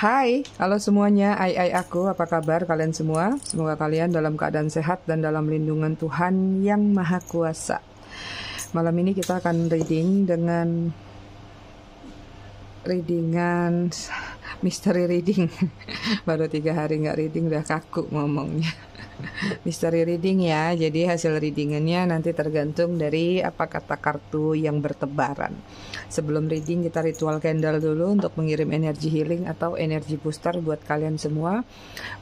Hai, halo semuanya, aku, apa kabar kalian semua? Semoga kalian dalam keadaan sehat dan dalam lindungan Tuhan yang Maha Kuasa. Malam ini kita akan readingan mystery reading. Baru 3 hari nggak reading udah kaku ngomongnya. Mystery reading ya, jadi hasil readingannya nanti tergantung dari apa kata kartu yang bertebaran. Sebelum reading kita ritual candle dulu untuk mengirim energi healing atau energi booster buat kalian semua.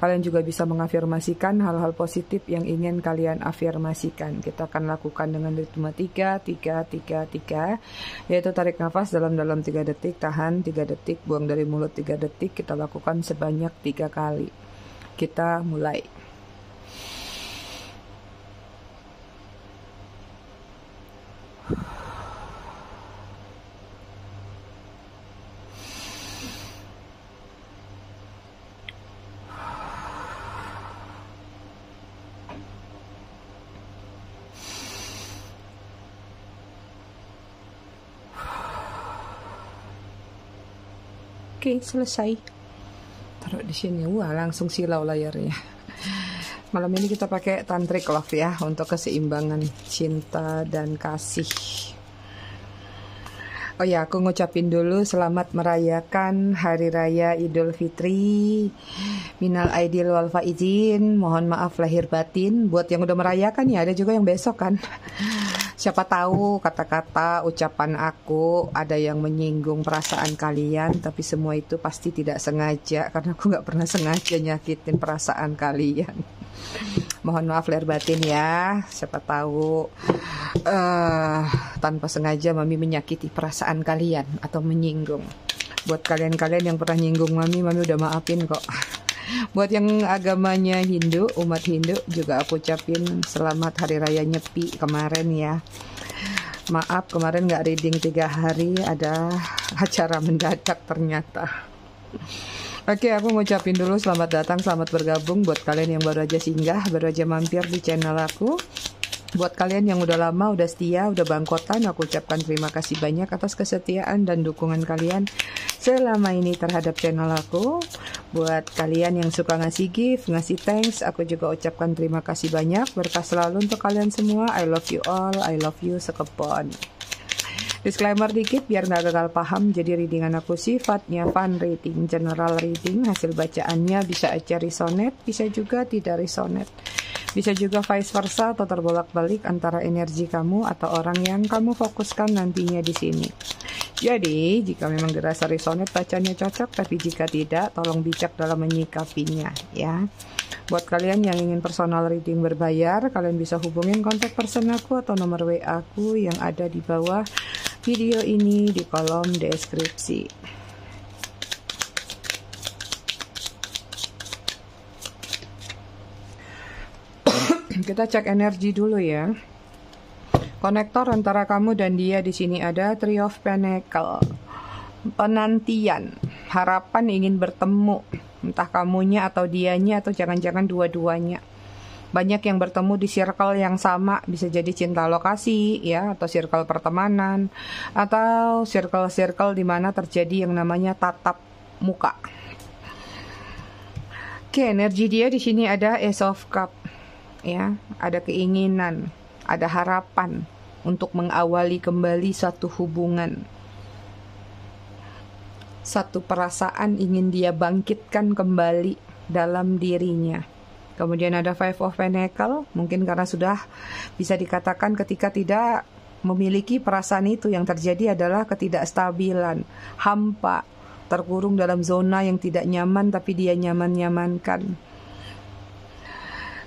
Kalian juga bisa mengafirmasikan hal-hal positif yang ingin kalian afirmasikan. Kita akan lakukan dengan ritme 3, 3, 3, 3, yaitu tarik nafas dalam-dalam 3 detik, tahan 3 detik, buang dari mulut 3 detik. Kita lakukan sebanyak 3 kali. Kita mulai. Oke, selesai. Taruh di sini. Wah, langsung silau layarnya. Malam ini kita pakai tantric love ya, untuk keseimbangan cinta dan kasih. Oh ya, aku ngucapin dulu selamat merayakan Hari Raya Idul Fitri. Minal aidil wal faizin. Mohon maaf lahir batin. Buat yang udah merayakan ya, ada juga yang besok kan. Siapa tahu kata-kata ucapan aku ada yang menyinggung perasaan kalian, tapi semua itu pasti tidak sengaja, karena aku nggak pernah sengaja nyakitin perasaan kalian. Mohon maaf lahir batin ya. Siapa tahu tanpa sengaja Mami menyakiti perasaan kalian atau menyinggung. Buat kalian-kalian yang pernah nyinggung Mami udah maafin kok. Buat yang agamanya Hindu, umat Hindu juga aku ucapin selamat Hari Raya Nyepi kemarin ya. Maaf kemarin nggak reading 3 hari, ada acara mendadak ternyata. Oke, aku ngucapin dulu selamat datang, selamat bergabung buat kalian yang baru aja singgah, baru aja mampir di channel aku. Buat kalian yang udah lama, udah setia, udah bangkotan, aku ucapkan terima kasih banyak atas kesetiaan dan dukungan kalian selama ini terhadap channel aku. Buat kalian yang suka ngasih gift, ngasih thanks, aku juga ucapkan terima kasih banyak. Berkah selalu untuk kalian semua. I love you all, I love you sekepon. Disclaimer dikit biar nggak gagal paham, jadi readingan aku sifatnya fun reading, general reading. Hasil bacaannya bisa aja resonate, bisa juga tidak resonate. Bisa juga vice versa atau terbolak-balik antara energi kamu atau orang yang kamu fokuskan nantinya di sini. Jadi, jika memang dirasa resonate bacanya cocok, tapi jika tidak, tolong bijak dalam menyikapinya ya. Buat kalian yang ingin personal reading berbayar, kalian bisa hubungin kontak person aku atau nomor WA aku yang ada di bawah video ini di kolom deskripsi. Kita cek energi dulu ya. Konektor antara kamu dan dia di sini ada Three of Pentacles. Penantian, harapan ingin bertemu, entah kamunya atau dianya atau jangan-jangan dua-duanya. Banyak yang bertemu di circle yang sama, bisa jadi cinta lokasi ya, atau circle pertemanan, atau circle-circle di mana terjadi yang namanya tatap muka. Oke, energi dia di sini ada Ace of Cup. Ya, ada keinginan, ada harapan untuk mengawali kembali satu hubungan. Satu perasaan ingin dia bangkitkan kembali dalam dirinya. Kemudian ada Five of Pentacles, mungkin karena sudah bisa dikatakan ketika tidak memiliki perasaan itu, yang terjadi adalah ketidakstabilan, hampa, terkurung dalam zona yang tidak nyaman tapi dia nyaman-nyamankan.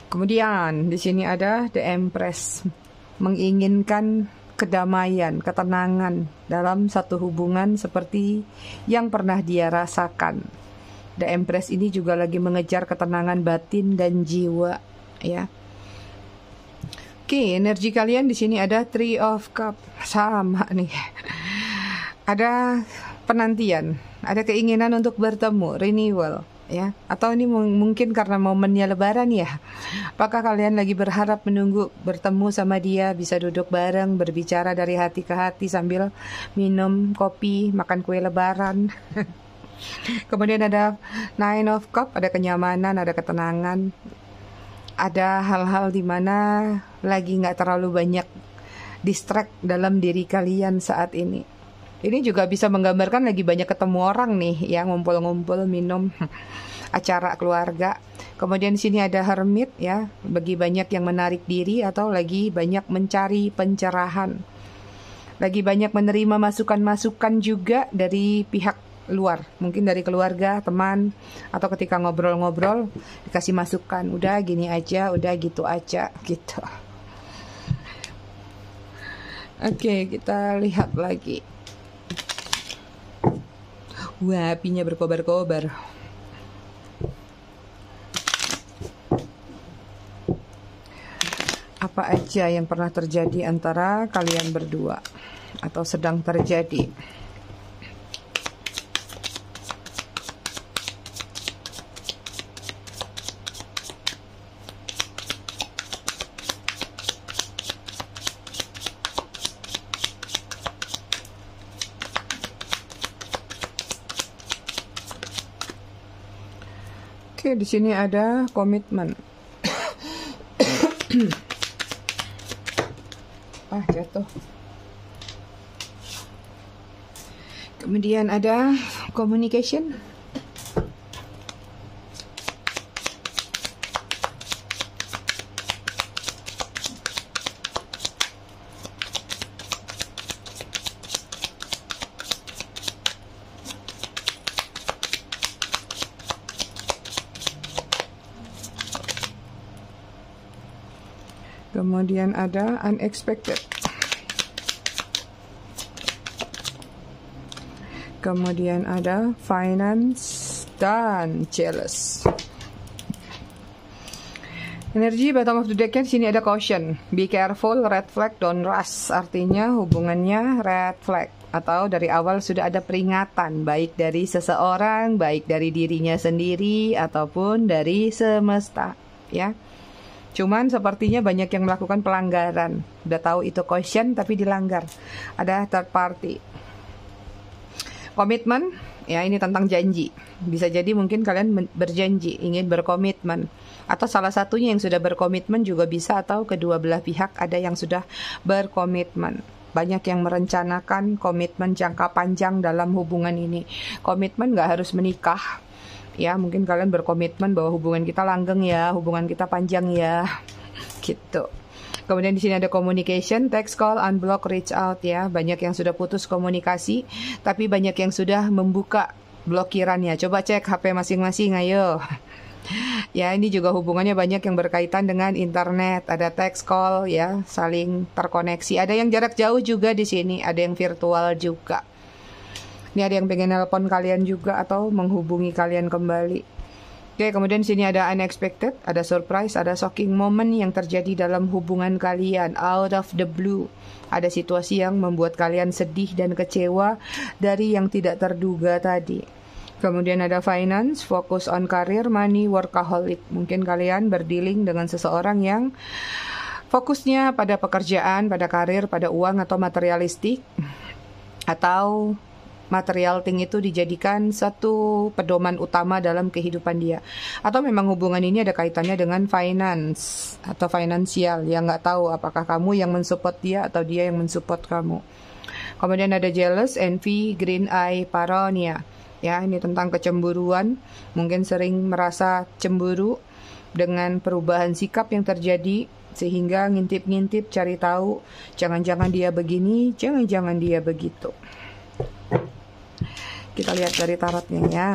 Kemudian di sini ada The Empress, menginginkan kedamaian, ketenangan dalam satu hubungan seperti yang pernah dia rasakan. The Empress ini juga lagi mengejar ketenangan batin dan jiwa, ya. Oke, energi kalian di sini ada Three of Cups, sama nih. Ada penantian, ada keinginan untuk bertemu, renewal. Ya, atau ini mungkin karena momennya lebaran ya. Apakah kalian lagi berharap menunggu bertemu sama dia, bisa duduk bareng, berbicara dari hati ke hati sambil minum kopi, makan kue lebaran. Kemudian ada Nine of Cup, ada kenyamanan, ada ketenangan, ada hal-hal di mana lagi nggak terlalu banyak distract dalam diri kalian saat ini. Ini juga bisa menggambarkan lagi banyak ketemu orang nih, ya, ngumpul-ngumpul, minum, acara keluarga. Kemudian di sini ada Hermit, ya, bagi banyak yang menarik diri atau lagi banyak mencari pencerahan. Lagi banyak menerima masukan-masukan juga dari pihak luar, mungkin dari keluarga, teman, atau ketika ngobrol-ngobrol dikasih masukan, udah gini aja, udah gitu aja, gitu. Oke, kita lihat lagi. Wah, apinya berkobar-kobar. Apa aja yang pernah terjadi antara kalian berdua atau sedang terjadi? Oke, di sini ada komitmen. Jatuh. Kemudian ada communication. Kemudian ada unexpected. Kemudian ada finance dan jealous. Energi bottom of the deck-nya di sini ada caution. Be careful, red flag, don't rush. Artinya hubungannya red flag. Atau dari awal sudah ada peringatan. Baik dari seseorang, baik dari dirinya sendiri, ataupun dari semesta. Ya. Cuman sepertinya banyak yang melakukan pelanggaran. Udah tahu itu caution tapi dilanggar. Ada third party. Komitmen, ya ini tentang janji. Bisa jadi mungkin kalian berjanji ingin berkomitmen. Atau salah satunya yang sudah berkomitmen juga bisa, atau kedua belah pihak ada yang sudah berkomitmen. Banyak yang merencanakan komitmen jangka panjang dalam hubungan ini. Komitmen nggak harus menikah. Ya, mungkin kalian berkomitmen bahwa hubungan kita langgeng ya, hubungan kita panjang ya, gitu. Kemudian di sini ada communication, text, call, unblock, reach out ya. Banyak yang sudah putus komunikasi, tapi banyak yang sudah membuka blokirannya. Coba cek HP masing-masing, ayo. Ya, ini juga hubungannya banyak yang berkaitan dengan internet. Ada text, call ya, saling terkoneksi. Ada yang jarak jauh juga di sini, ada yang virtual juga. Ini ada yang pengen nelpon kalian juga atau menghubungi kalian kembali. Oke, kemudian di sini ada unexpected, ada surprise, ada shocking moment yang terjadi dalam hubungan kalian. Out of the blue. Ada situasi yang membuat kalian sedih dan kecewa dari yang tidak terduga tadi. Kemudian ada finance, focus on career, money, workaholic. Mungkin kalian berdealing dengan seseorang yang fokusnya pada pekerjaan, pada karir, pada uang atau materialistik. Atau material thing itu dijadikan satu pedoman utama dalam kehidupan dia. Atau memang hubungan ini ada kaitannya dengan finance atau finansial. Yang nggak tahu apakah kamu yang mensupport dia atau dia yang mensupport kamu. Kemudian ada jealous, envy, green eye, paranoia. Ya, ini tentang kecemburuan. Mungkin sering merasa cemburu dengan perubahan sikap yang terjadi, sehingga ngintip-ngintip cari tahu, jangan-jangan dia begini, jangan-jangan dia begitu. Kita lihat dari tarotnya ya.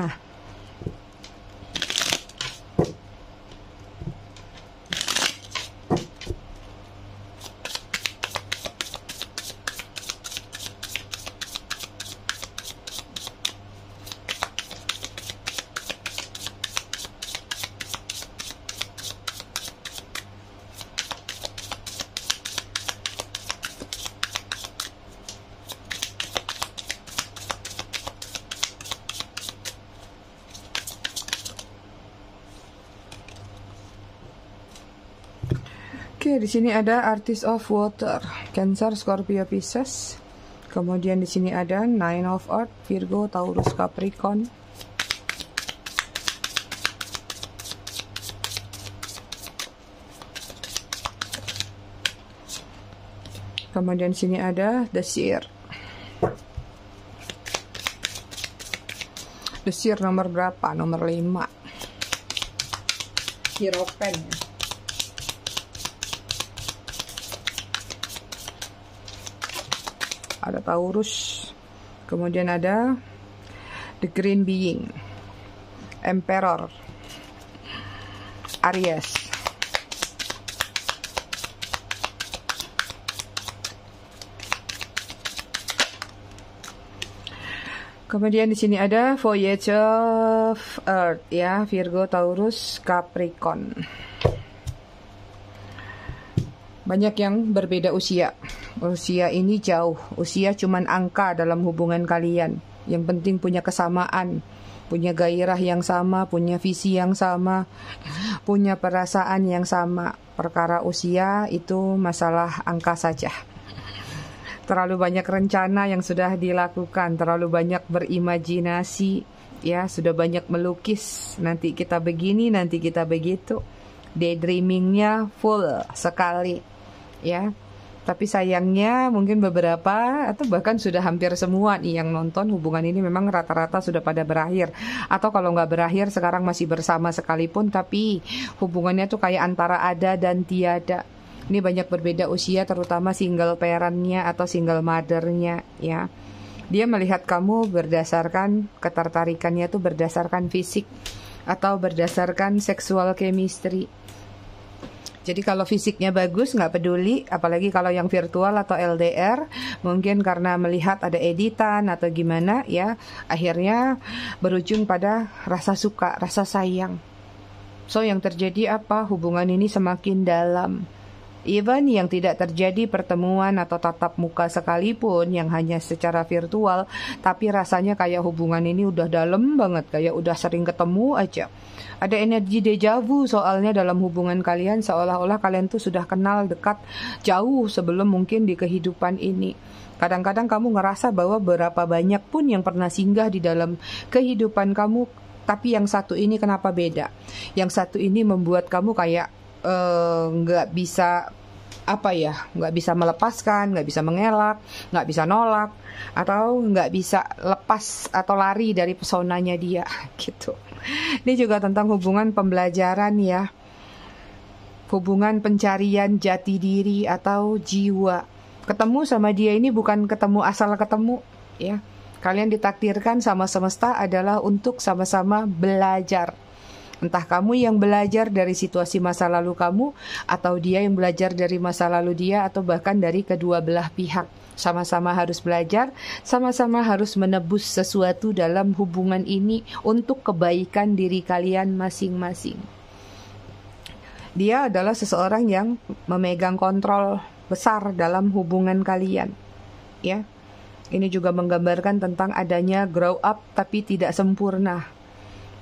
Oke, di sini ada Artist of Water, Cancer, Scorpio, Pisces. Kemudian di sini ada Nine of Earth, Virgo, Taurus, Capricorn. Kemudian sini ada The Seer. The Seer nomor berapa? Nomor 5. Hierophant. Ada Taurus. Kemudian ada The Green Being, Emperor, Aries. Kemudian di sini ada Voyage of Earth, ya, Virgo, Taurus, Capricorn. Banyak yang berbeda usia. Usia ini jauh. Usia cuman angka dalam hubungan kalian. Yang penting punya kesamaan, punya gairah yang sama, punya visi yang sama, punya perasaan yang sama. Perkara usia itu masalah angka saja. Terlalu banyak rencana yang sudah dilakukan, terlalu banyak berimajinasi, ya, sudah banyak melukis. Nanti kita begini, nanti kita begitu. Daydreamingnya full sekali, ya. Tapi sayangnya mungkin beberapa atau bahkan sudah hampir semua nih yang nonton hubungan ini memang rata-rata sudah pada berakhir. Atau kalau nggak berakhir sekarang masih bersama sekalipun, tapi hubungannya tuh kayak antara ada dan tiada. Ini banyak berbeda usia, terutama single parent-nya atau single mother-nya, ya. Dia melihat kamu berdasarkan ketertarikannya tuh berdasarkan fisik atau berdasarkan sexual chemistry. Jadi kalau fisiknya bagus nggak peduli, apalagi kalau yang virtual atau LDR, mungkin karena melihat ada editan atau gimana, ya, akhirnya berujung pada rasa suka, rasa sayang. So yang terjadi apa? Hubungan ini semakin dalam. Even yang tidak terjadi pertemuan atau tatap muka sekalipun, yang hanya secara virtual, tapi rasanya kayak hubungan ini udah dalam banget, kayak udah sering ketemu aja. Ada energi deja vu soalnya dalam hubungan kalian, seolah-olah kalian tuh sudah kenal dekat jauh sebelum mungkin di kehidupan ini. Kadang-kadang kamu ngerasa bahwa berapa banyak pun yang pernah singgah di dalam kehidupan kamu, tapi yang satu ini kenapa beda? Yang satu ini membuat kamu kayak nggak bisa nggak bisa melepaskan, nggak bisa mengelak, nggak bisa nolak, atau nggak bisa lepas atau lari dari pesonanya dia, gitu. Ini juga tentang hubungan pembelajaran, ya, hubungan pencarian jati diri atau jiwa. Ketemu sama dia ini bukan ketemu asal ketemu, ya. Kalian ditakdirkan sama semesta adalah untuk sama-sama belajar. Entah kamu yang belajar dari situasi masa lalu kamu, atau dia yang belajar dari masa lalu dia, atau bahkan dari kedua belah pihak. Sama-sama harus belajar, sama-sama harus menebus sesuatu dalam hubungan ini untuk kebaikan diri kalian masing-masing. Dia adalah seseorang yang memegang kontrol besar dalam hubungan kalian, ya. Ini juga menggambarkan tentang adanya grow up tapi tidak sempurna.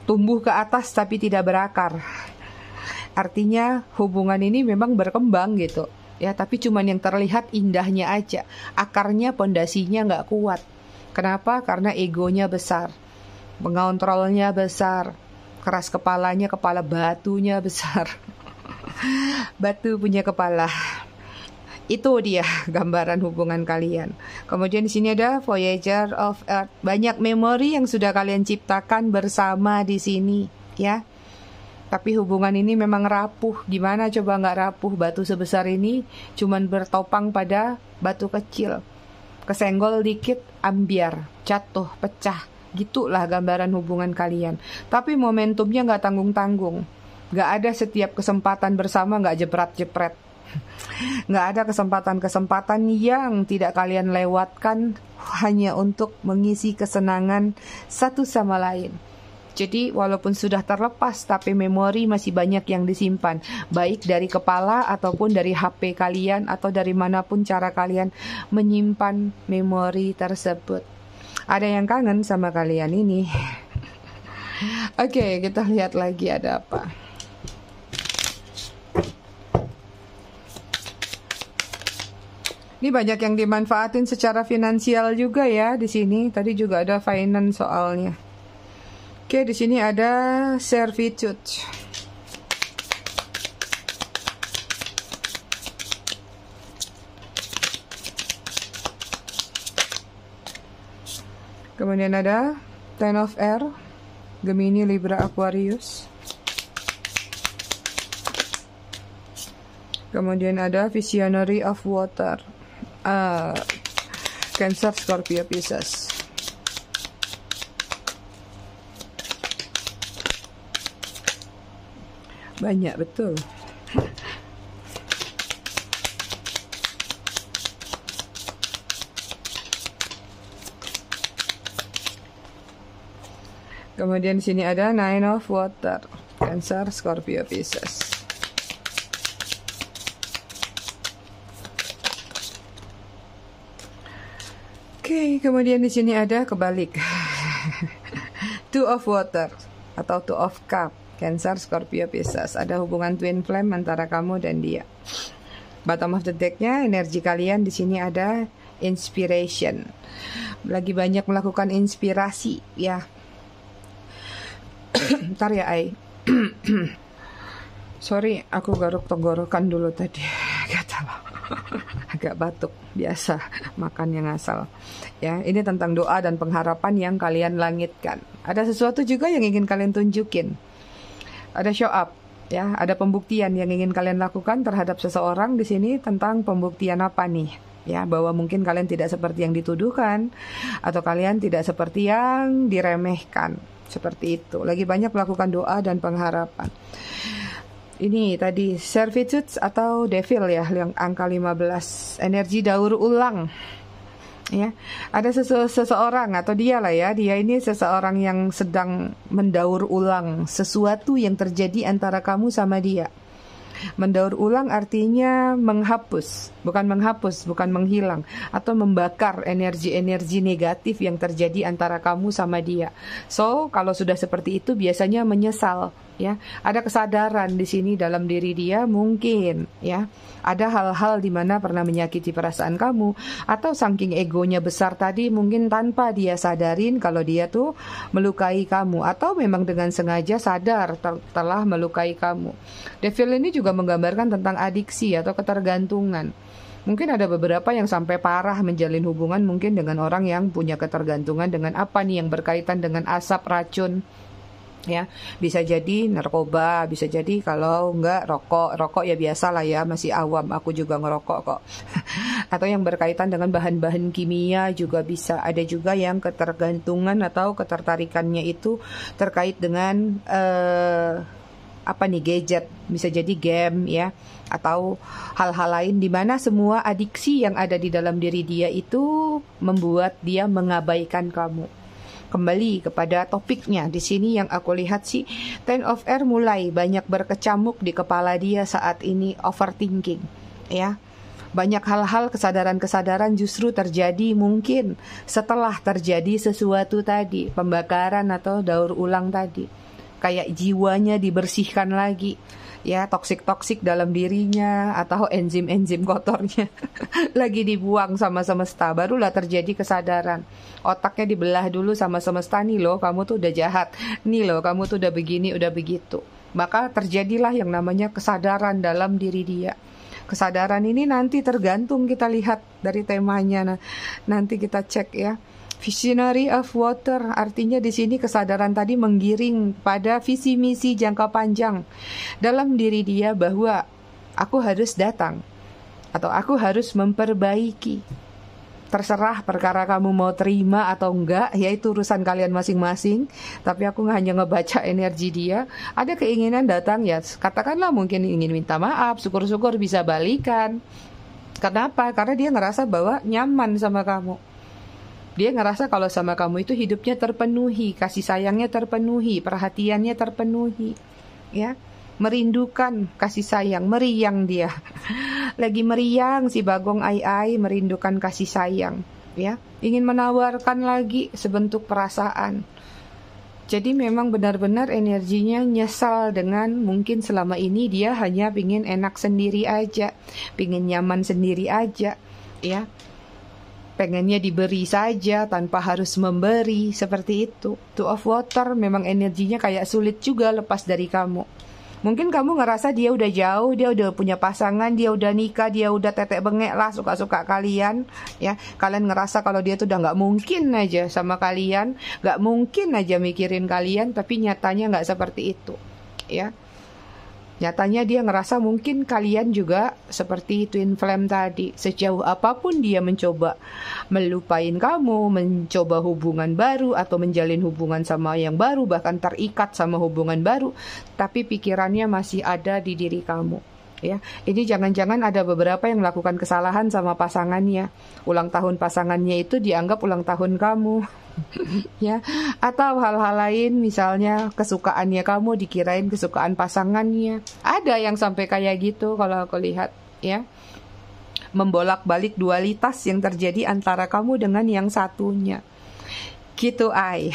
Tumbuh ke atas tapi tidak berakar. Artinya hubungan ini memang berkembang gitu, ya, tapi cuman yang terlihat indahnya aja. Akarnya, pondasinya nggak kuat. Kenapa? Karena egonya besar, mengontrolnya besar, keras kepalanya, kepala batunya besar. Batu punya kepala. Itu dia gambaran hubungan kalian. Kemudian di sini ada Voyager of Earth. Banyak memori yang sudah kalian ciptakan bersama di sini, ya. Tapi hubungan ini memang rapuh. Gimana coba nggak rapuh? Batu sebesar ini cuman bertopang pada batu kecil. Kesenggol dikit, ambiar, jatuh, pecah. Gitulah gambaran hubungan kalian. Tapi momentumnya nggak tanggung-tanggung. Nggak ada setiap kesempatan bersama nggak jepret-jepret. Nggak ada kesempatan-kesempatan yang tidak kalian lewatkan hanya untuk mengisi kesenangan satu sama lain. Jadi walaupun sudah terlepas, tapi memori masih banyak yang disimpan, baik dari kepala ataupun dari HP kalian atau dari manapun cara kalian menyimpan memori tersebut. Ada yang kangen sama kalian ini. Oke, kita lihat lagi ada apa. Ini banyak yang dimanfaatin secara finansial juga, ya, di sini. Tadi juga ada finance soalnya. Oke, di sini ada servitude. Kemudian ada Ten of Air, Gemini, Libra, Aquarius. Kemudian ada Visionary of Water, Cancer, Scorpio, Pisces. Banyak betul. Kemudian di sini ada Nine of Water, Cancer, Scorpio, Pisces. Oke, kemudian di sini ada kebalik. Two of Water atau Two of Cup, Cancer, Scorpio, Pisces. Ada hubungan twin flame antara kamu dan dia. Bottom of the deck-nya, energi kalian di sini ada inspiration. Lagi banyak melakukan inspirasi, ya. Ntar ya, Ai. Sorry, aku garuk tenggorokan dulu tadi. Gatal. Agak batuk, biasa makan yang asal. Ya, ini tentang doa dan pengharapan yang kalian langitkan. Ada sesuatu juga yang ingin kalian tunjukin. Ada show up, ya, ada pembuktian yang ingin kalian lakukan terhadap seseorang di sini. Tentang pembuktian apa nih? Ya, bahwa mungkin kalian tidak seperti yang dituduhkan atau kalian tidak seperti yang diremehkan. Seperti itu. Lagi banyak melakukan doa dan pengharapan. Ini tadi servitude atau devil ya, yang angka 15. Energi daur ulang. Ya, ada seseorang atau dia lah ya, dia ini seseorang yang sedang mendaur ulang sesuatu yang terjadi antara kamu sama dia. Mendaur ulang artinya menghapus, bukan menghilang, atau membakar energi-energi negatif yang terjadi antara kamu sama dia. So, kalau sudah seperti itu biasanya menyesal, ya. Ada kesadaran di sini dalam diri dia mungkin, ya. Ada hal-hal di mana pernah menyakiti perasaan kamu, atau saking egonya besar tadi mungkin tanpa dia sadarin kalau dia tuh melukai kamu, atau memang dengan sengaja sadar telah melukai kamu. Devil ini juga menggambarkan tentang adiksi atau ketergantungan. Mungkin ada beberapa yang sampai parah menjalin hubungan mungkin dengan orang yang punya ketergantungan dengan apa nih yang berkaitan dengan asap, racun. Ya, bisa jadi narkoba, bisa jadi kalau enggak rokok ya biasa lah ya, masih awam, aku juga ngerokok kok. Atau yang berkaitan dengan bahan-bahan kimia juga bisa. Ada juga yang ketergantungan atau ketertarikannya itu terkait dengan gadget, bisa jadi game ya, atau hal-hal lain di mana semua adiksi yang ada di dalam diri dia itu membuat dia mengabaikan kamu. Kembali kepada topiknya di sini yang aku lihat sih, Ten of Air mulai banyak berkecamuk di kepala dia saat ini, overthinking, ya. Banyak hal-hal kesadaran-kesadaran justru terjadi mungkin setelah terjadi sesuatu tadi, pembakaran atau daur ulang tadi. Kayak jiwanya dibersihkan lagi, ya, toksik-toksik dalam dirinya atau enzim-enzim kotornya lagi dibuang sama semesta. Barulah terjadi kesadaran. Otaknya dibelah dulu sama semesta, nih loh kamu tuh udah jahat, nih loh kamu tuh udah begini, udah begitu. Maka terjadilah yang namanya kesadaran dalam diri dia. Kesadaran ini nanti tergantung kita lihat dari temanya. Nah, nanti kita cek ya. Visionary of Water artinya di sini kesadaran tadi menggiring pada visi misi jangka panjang dalam diri dia bahwa aku harus datang atau aku harus memperbaiki. Terserah perkara kamu mau terima atau enggak, ya itu urusan kalian masing-masing. Tapi aku hanya ngebaca energi dia. Ada keinginan datang ya, katakanlah mungkin ingin minta maaf, syukur-syukur bisa balikan. Kenapa? Karena dia ngerasa bahwa nyaman sama kamu. Dia ngerasa kalau sama kamu itu hidupnya terpenuhi, kasih sayangnya terpenuhi, perhatiannya terpenuhi, ya. Merindukan kasih sayang, meriang dia. Lagi meriang si Bagong Ai merindukan kasih sayang, ya. Ingin menawarkan lagi sebentuk perasaan. Jadi memang benar-benar energinya nyesal dengan mungkin selama ini dia hanya pingin enak sendiri aja, pingin nyaman sendiri aja, ya. Pengennya diberi saja tanpa harus memberi, seperti itu. Two of Water memang energinya kayak sulit juga lepas dari kamu. Mungkin kamu ngerasa dia udah jauh, dia udah punya pasangan, dia udah nikah, dia udah tetek bengek lah, suka-suka kalian, ya. Kalian ngerasa kalau dia tuh udah nggak mungkin aja sama kalian, nggak mungkin aja mikirin kalian, tapi nyatanya nggak seperti itu, ya. Nyatanya dia ngerasa mungkin kalian juga seperti twin flame tadi. Sejauh apapun dia mencoba melupain kamu, mencoba hubungan baru atau menjalin hubungan sama yang baru, bahkan terikat sama hubungan baru, tapi pikirannya masih ada di diri kamu. Ya, ini jangan-jangan ada beberapa yang melakukan kesalahan sama pasangannya. Ulang tahun pasangannya itu dianggap ulang tahun kamu. Ya, atau hal-hal lain, misalnya kesukaannya kamu dikirain kesukaan pasangannya. Ada yang sampai kayak gitu kalau aku lihat, ya. Membolak-balik dualitas yang terjadi antara kamu dengan yang satunya. Gitu, ay.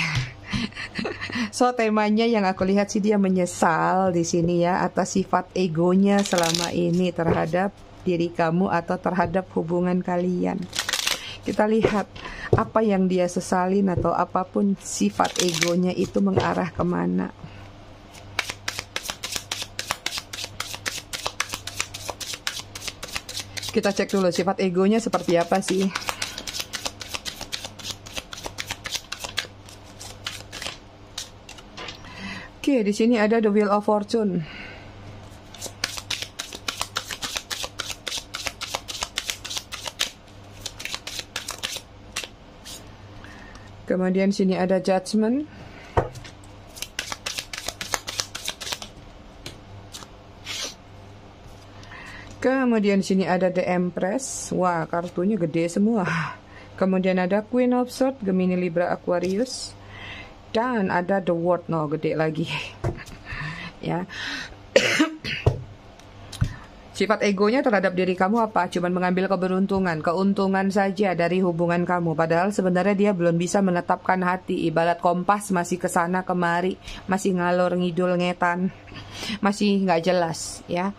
So temanya yang aku lihat sih dia menyesal di sini ya atas sifat egonya selama ini terhadap diri kamu atau terhadap hubungan kalian. Kita lihat apa yang dia sesalin atau apapun sifat egonya itu mengarah kemana. Kita cek dulu sifat egonya seperti apa sih. Oke, di sini ada the Wheel of Fortune. Kemudian sini ada Judgment. Kemudian sini ada The Empress. Wah, kartunya gede semua. Kemudian ada Queen of Swords, Gemini, Libra, Aquarius. Dan ada The World, no, gede lagi. Ya. Sifat egonya terhadap diri kamu apa? Cuman mengambil keuntungan saja dari hubungan kamu. Padahal sebenarnya dia belum bisa menetapkan hati. Ibarat kompas masih kesana kemari, masih ngalor ngidul ngetan, masih nggak jelas, ya.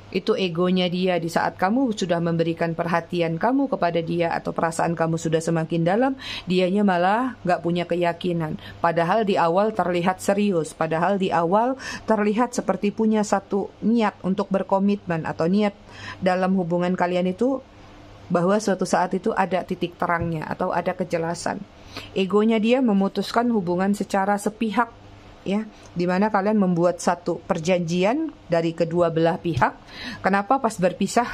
Itu egonya dia. Di saat kamu sudah memberikan perhatian kamu kepada dia atau perasaan kamu sudah semakin dalam, dianya malah nggak punya keyakinan. Padahal di awal terlihat serius, padahal di awal terlihat seperti punya satu niat untuk berkomitmen atau niat dalam hubungan kalian itu bahwa suatu saat itu ada titik terangnya atau ada kejelasan. Egonya dia memutuskan hubungan secara sepihak, ya, dimana kalian membuat satu perjanjian dari kedua belah pihak. Kenapa pas berpisah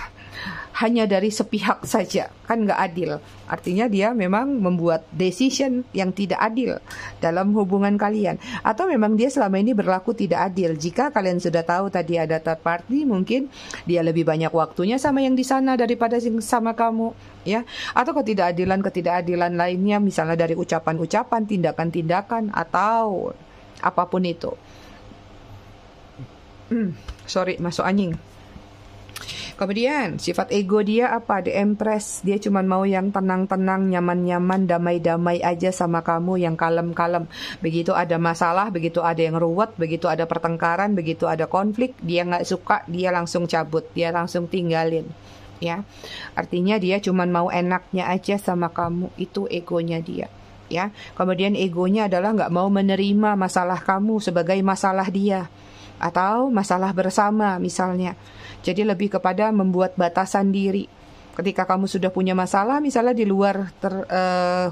hanya dari sepihak saja? Kan nggak adil. Artinya dia memang membuat decision yang tidak adil dalam hubungan kalian. Atau memang dia selama ini berlaku tidak adil. Jika kalian sudah tahu tadi ada third party, mungkin dia lebih banyak waktunya sama yang di sana daripada sama kamu, ya. Atau ketidakadilan lainnya, misalnya dari ucapan-ucapan, tindakan-tindakan, atau apapun itu. Sorry, masuk angin. Kemudian sifat ego dia apa? The Empress. Dia cuma mau yang tenang-tenang, nyaman-nyaman, damai-damai aja sama kamu, yang kalem-kalem. Begitu ada masalah, begitu ada yang ruwet, begitu ada pertengkaran, begitu ada konflik, dia nggak suka, dia langsung cabut, dia langsung tinggalin, ya. Artinya dia cuma mau enaknya aja sama kamu. Itu egonya dia, ya. Kemudian egonya adalah nggak mau menerima masalah kamu sebagai masalah dia atau masalah bersama misalnya. Jadi lebih kepada membuat batasan diri. Ketika kamu sudah punya masalah misalnya di luar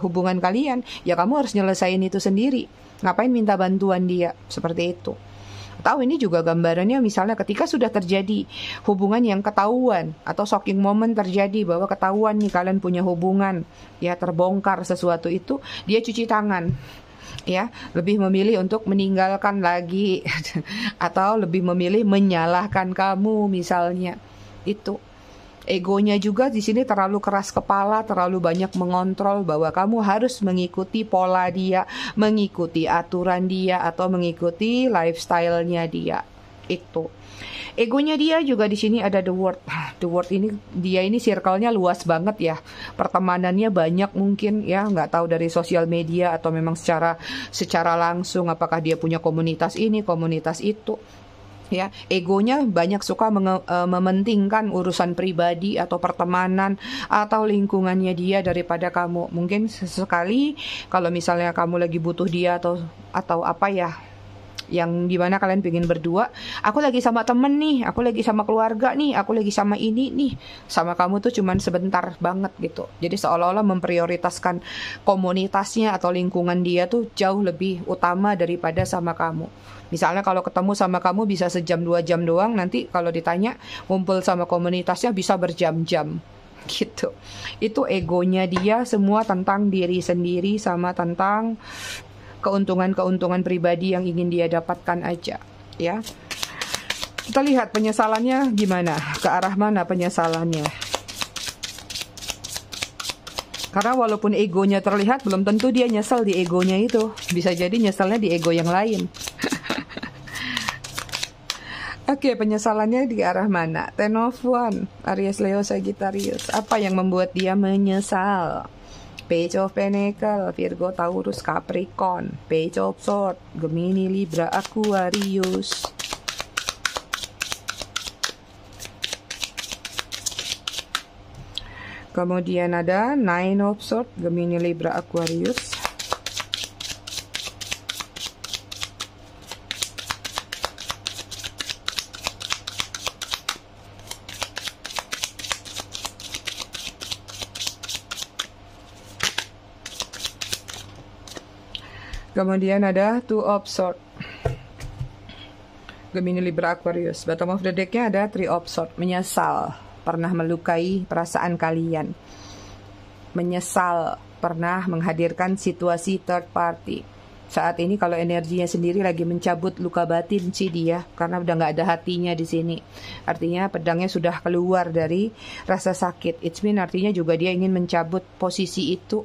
hubungan kalian, ya kamu harus nyelesain itu sendiri. Ngapain minta bantuan dia? Seperti itu. Atau ini juga gambarannya misalnya ketika sudah terjadi hubungan yang ketahuan atau shocking moment terjadi bahwa ketahuan nih kalian punya hubungan, ya terbongkar sesuatu itu, dia cuci tangan, ya, lebih memilih untuk meninggalkan lagi atau lebih memilih menyalahkan kamu misalnya. Itu egonya juga di sini terlalu keras kepala, terlalu banyak mengontrol bahwa kamu harus mengikuti pola dia, mengikuti aturan dia, atau mengikuti lifestyle-nya dia. Itu egonya dia juga di sini ada the world. The world ini dia ini circle-nya luas banget ya. Pertemanannya banyak mungkin ya, nggak tahu dari sosial media atau memang secara langsung apakah dia punya komunitas ini, komunitas itu. Ya, egonya banyak suka mementingkan urusan pribadi atau pertemanan atau lingkungannya dia daripada kamu. Mungkin sesekali kalau misalnya kamu lagi butuh dia atau apa ya, yang dimana kalian pengen berdua, aku lagi sama temen nih, aku lagi sama keluarga nih, aku lagi sama ini nih, sama kamu tuh cuman sebentar banget gitu. Jadi seolah-olah memprioritaskan komunitasnya atau lingkungan dia tuh jauh lebih utama daripada sama kamu. Misalnya kalau ketemu sama kamu bisa sejam 2 jam doang, nanti kalau ditanya ngumpul sama komunitasnya bisa berjam-jam gitu. Itu egonya dia, semua tentang diri sendiri sama tentang keuntungan-keuntungan pribadi yang ingin dia dapatkan aja, ya. Kita lihat penyesalannya gimana, ke arah mana penyesalannya. Karena walaupun egonya terlihat, belum tentu dia nyesel di egonya itu. Bisa jadi nyeselnya di ego yang lain. Oke, penyesalannya di arah mana? Ten of Wands, Aries, Leo, Sagittarius. Apa yang membuat dia menyesal? Page of Pentacle, Virgo, Taurus, Capricorn. Page of Swords, Gemini, Libra, Aquarius. Kemudian ada Nine of Swords, Gemini, Libra, Aquarius. Kemudian ada Two of Swords, Gemini, Libra, Aquarius. Bottom of the deck-nya ada Three of Swords, menyesal pernah melukai perasaan kalian, menyesal pernah menghadirkan situasi third party. Saat ini kalau energinya sendiri lagi mencabut luka batin sih dia, karena udah nggak ada hatinya di sini. Artinya pedangnya sudah keluar dari rasa sakit. It's mean artinya juga dia ingin mencabut posisi itu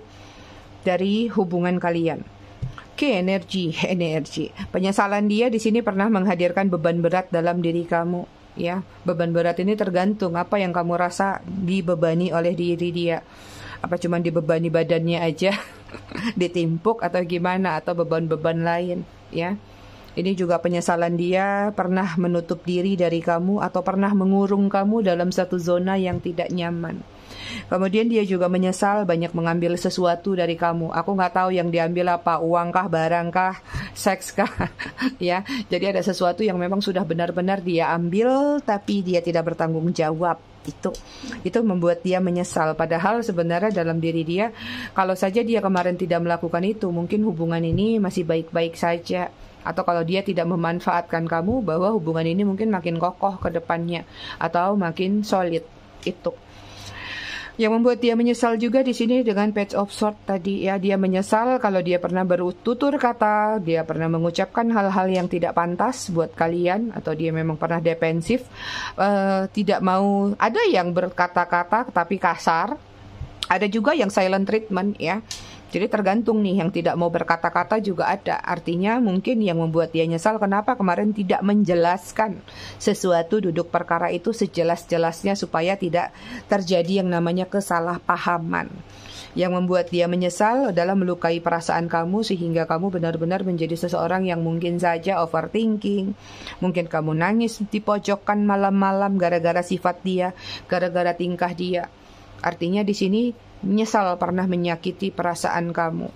dari hubungan kalian. Oke, energi. Penyesalan dia di sini pernah menghadirkan beban berat dalam diri kamu, ya. Beban berat ini tergantung apa yang kamu rasa dibebani oleh diri dia. Apa cuma dibebani badannya aja, ditimpuk atau gimana, atau beban-beban lain, ya. Ini juga penyesalan dia pernah menutup diri dari kamu atau pernah mengurung kamu dalam satu zona yang tidak nyaman. Kemudian dia juga menyesal banyak mengambil sesuatu dari kamu. Aku nggak tahu yang diambil apa, uang kah, barang kah, seks kah, ya. Jadi ada sesuatu yang memang sudah benar-benar dia ambil, tapi dia tidak bertanggung jawab. Itu membuat dia menyesal. Padahal sebenarnya dalam diri dia, kalau saja dia kemarin tidak melakukan itu, mungkin hubungan ini masih baik-baik saja. Atau kalau dia tidak memanfaatkan kamu, bahwa hubungan ini mungkin makin kokoh ke depannya, atau makin solid. Itu yang membuat dia menyesal juga di sini dengan Page of Swords tadi, ya. Dia menyesal kalau dia pernah bertutur kata, dia pernah mengucapkan hal-hal yang tidak pantas buat kalian, atau dia memang pernah defensif, tidak mau. Ada yang berkata-kata tapi kasar, ada juga yang silent treatment, ya. Jadi tergantung nih, yang tidak mau berkata-kata juga ada. Artinya mungkin yang membuat dia nyesal kenapa kemarin tidak menjelaskan sesuatu, duduk perkara itu sejelas-jelasnya supaya tidak terjadi yang namanya kesalahpahaman. Yang membuat dia menyesal adalah melukai perasaan kamu sehingga kamu benar-benar menjadi seseorang yang mungkin saja overthinking. Mungkin kamu nangis di pojokan malam-malam gara-gara sifat dia, gara-gara tingkah dia. Artinya di sini menyesal pernah menyakiti perasaan kamu.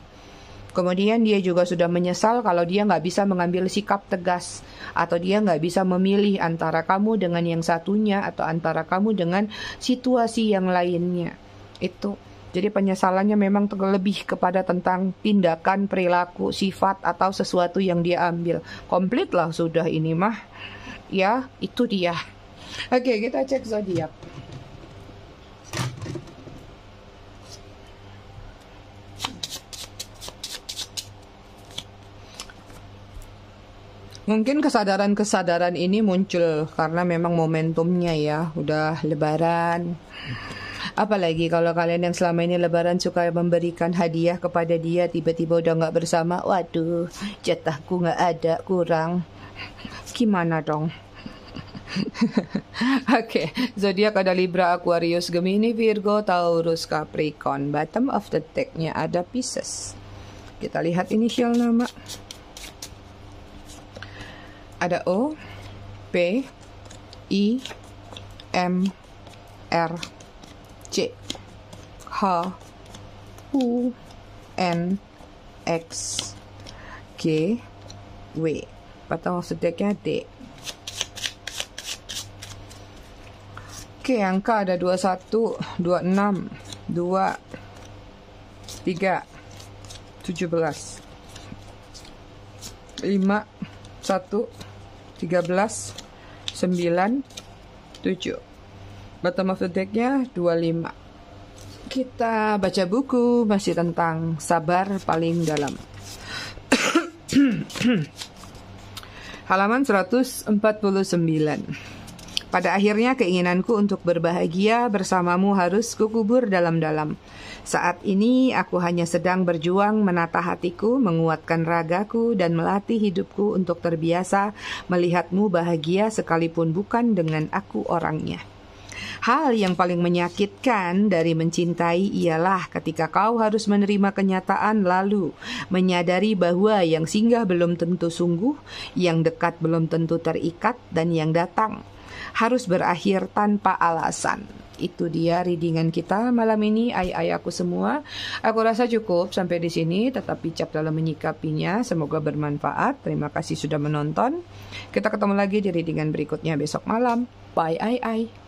Kemudian dia juga sudah menyesal kalau dia nggak bisa mengambil sikap tegas, atau dia nggak bisa memilih antara kamu dengan yang satunya, atau antara kamu dengan situasi yang lainnya. Itu. Jadi penyesalannya memang lebih kepada tentang tindakan, perilaku, sifat, atau sesuatu yang dia ambil. Komplit lah sudah ini mah. Ya, itu dia. Oke, kita cek zodiak. Mungkin kesadaran-kesadaran ini muncul karena memang momentumnya, ya. Udah lebaran. Apalagi kalau kalian yang selama ini lebaran suka memberikan hadiah kepada dia, tiba-tiba udah gak bersama. Waduh, jatahku gak ada, kurang. Gimana dong? Oke, zodiak ada Libra, Aquarius, Gemini, Virgo, Taurus, Capricorn. Bottom of the deck-nya ada Pisces. Kita lihat inisial nama. Ada O, P, I, M, R, C, H, U, N, X, G, W. atau maksudnya D. Oke, angka ada 21, 26, 2, 3, 17, 5, 1, 13, 9, 7. Bottom of the deck-nya 25. Kita baca buku masih tentang sabar paling dalam. Halaman 149. Pada akhirnya keinginanku untuk berbahagia bersamamu harus kukubur dalam-dalam. Saat ini aku hanya sedang berjuang menata hatiku, menguatkan ragaku, dan melatih hidupku untuk terbiasa melihatmu bahagia sekalipun bukan dengan aku orangnya. Hal yang paling menyakitkan dari mencintai ialah ketika kau harus menerima kenyataan lalu menyadari bahwa yang singgah belum tentu sungguh, yang dekat belum tentu terikat, dan yang datang harus berakhir tanpa alasan. Itu dia readingan kita malam ini, ayah-ayahku semua. Aku rasa cukup sampai di sini, tetap bijak dalam menyikapinya. Semoga bermanfaat. Terima kasih sudah menonton. Kita ketemu lagi di readingan berikutnya besok malam. Bye, ayah.